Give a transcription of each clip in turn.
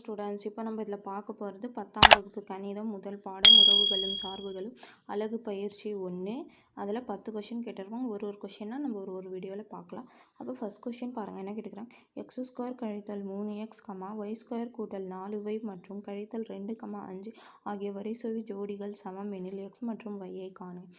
Students, இப்போ நம்ம இதில் பார்க்க போகிறது 10ஆம் வகுப்பு கணிதம் முதல் பாடம் உறவுகளும் சார்புகளும் அலகு பயிற்சி 1. அதில் 10 கொஷின் கேட்டிருக்கோம். ஒரு கொஷினாக நம்ம ஒரு வீடியோவில் பார்க்கலாம். அப்போ ஃபஸ்ட் கொஷின் பாருங்கள், என்ன கேட்டுக்கிறாங்க. x² கழித்தல் 3x, y² கூட்டல் 4y மற்றும் கழித்தல் 2, 5 ஆகிய வரிசை ஜோடிகள் சமம் எனில் x மற்றும் y காணும்.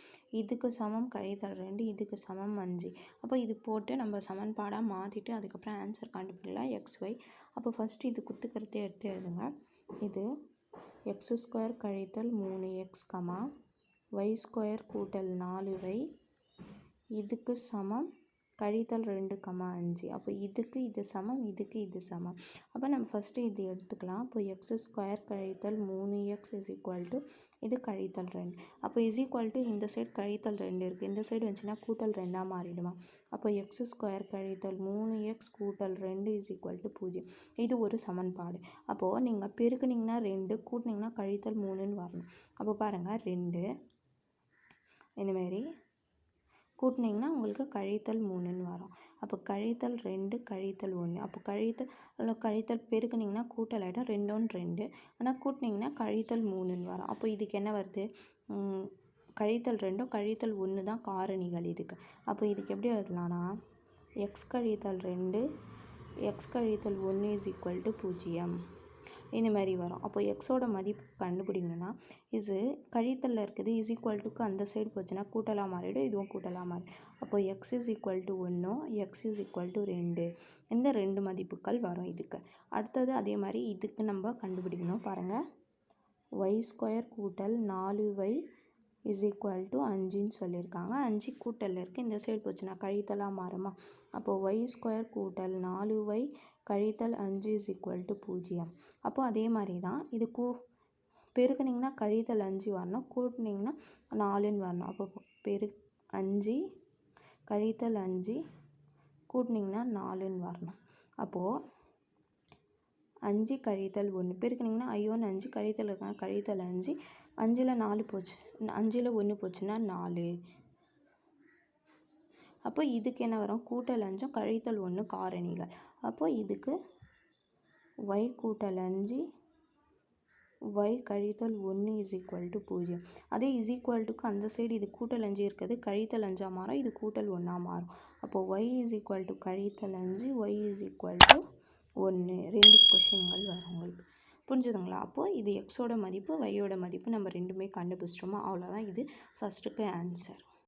இதுக்கு சமம் கழித்தல் 2, இதுக்கு சமம் 5. அப்போ இது போட்டு நம்ம சமன்பாடாக மாற்றிட்டு அதுக்கப்புறம் ஆன்சர் கண்டுபிடிக்கலாம். xy. அப்போ ஃபஸ்ட்டு இது குத்துக்கருத்தை எடுத்து எழுதுங்க. இது x² கழித்தல் 3x, y² கூட்டல் 4y, இதுக்கு சமம் கழித்தல் 2, 5. அப்போ இதுக்கு இது சமம், இதுக்கு இது சமம். அப்போ நம்ம ஃபஸ்ட்டு இது எடுத்துக்கலாம். அப்போ x² கழித்தல் 3x இஸ் ஈக்குவல் டு இது கழித்தல் 2. அப்போ இஸ் ஈக்குவல் டு இந்த சைடு கழித்தல் 2 இருக்குது, இந்த சைடு வந்துச்சுன்னா கூட்டல் 2ஆக மாறிடுமா. அப்போ x² கழித்தல் 3x கூட்டல் 2 இஸ் ஈக்குவல் டு 0. இது ஒரு சமன்பாடு. அப்போது நீங்கள் பெருக்குனிங்கன்னா 2, கூட்டினீங்கன்னா கழித்தல் 3ன்னு வரணும். அப்போ பாருங்கள், 2 இந்தமாரி கூட்டினீங்கன்னா உங்களுக்கு கழித்தல் 3ன்னு வரும். அப்போ கழித்தல் 2 கழித்தல் 1. அப்போ கழித்தல் பெருக்குனிங்கன்னா கூட்டல் ஆகிடும், 2 1 2. ஆனால் கூட்டினீங்கன்னா கழித்தல் 3ன்னு வரும். அப்போ இதுக்கு என்ன வருது, கழித்தல் 2 கழித்தல் 1 தான் காரணிகள் இதுக்கு. அப்போ இதுக்கு எப்படி எழுதலாம்னா x கழித்தல் 2 x கழித்தல் 1 இஸ் ஈக்குவல் டு 0 இந்த மாதிரி வரும். அப்போ எக்ஸோட மதிப்பு கண்டுபிடிக்கணும்னா இது கழித்தலில் இருக்குது, இஸ் ஈக்குவல் டுக்கு அந்த சைடு போச்சுன்னா கூட்டலாக மாறிடும், இதுவும் கூட்டலாக மாறிடும். அப்போ X is equal to 1, X is equal to 2. இந்த 2 மதிப்புகள் வரும் இதுக்கு. அடுத்தது அதே மாதிரி இதுக்கு நம்ம கண்டுபிடிக்கணும். பாருங்கள், y² கூட்டல் 4y இஸ் ஈக்குவல் டு 5ன்னு சொல்லியிருக்காங்க. 5 கூட்டலில் இருக்குது, இந்த சைடு போச்சுன்னா கழித்தலாக மாறுமா. அப்போது y² கூட்டல் 4y கழித்தல் 5 இஸ் ஈக்குவல் டு 0. அப்போது அதே மாதிரி தான் இது பெருக்குனிங்கன்னா கழித்தல் 5 வரணும், கூட்டினிங்கன்னா 4ன்னு வரணும். அப்போ 5 கழித்தல் 5 கூட்டினிங்கன்னா 4ன்னு வரணும். அப்போது 5 கழித்தல் 1 பெருக்குனிங்கன்னா 5 கழித்தல் இருக்காங்க, கழித்தல் 5, 5ல் 4 போச்சு, 5ல் 1 போச்சுன்னா 4. அப்போ இதுக்கு என்ன வரும், கூட்டல் 5 கழித்தல் 1 காரணிகள். அப்போது இதுக்கு y கூட்டல் 5 y கழித்தல் 1 இஸ் ஈக்குவல் டு 0. அதே இஸ் ஈக்குவல் டுக்கு அந்த சைடு இது கூட்டல் 5 இருக்குது, கழித்தல் 5ஆக மாறும், இது கூட்டல் 1ஆக மாறும். அப்போது y இஸ் ஈக்குவல் டு கழித்தல் 5, y இஸ் ஈக்குவல் டு 1. 2 கொஷின்கள் வரும் உங்களுக்கு. புரிஞ்சுதுங்களா. அப்போது இது எக்ஸோட மதிப்பு, ஒய்யோட மதிப்பு நம்ம ரெண்டுமே கண்டுபிடிச்சிட்டோமா. அவ்வளோதான், இது ஃபஸ்ட்டுக்கு ஆன்சர்.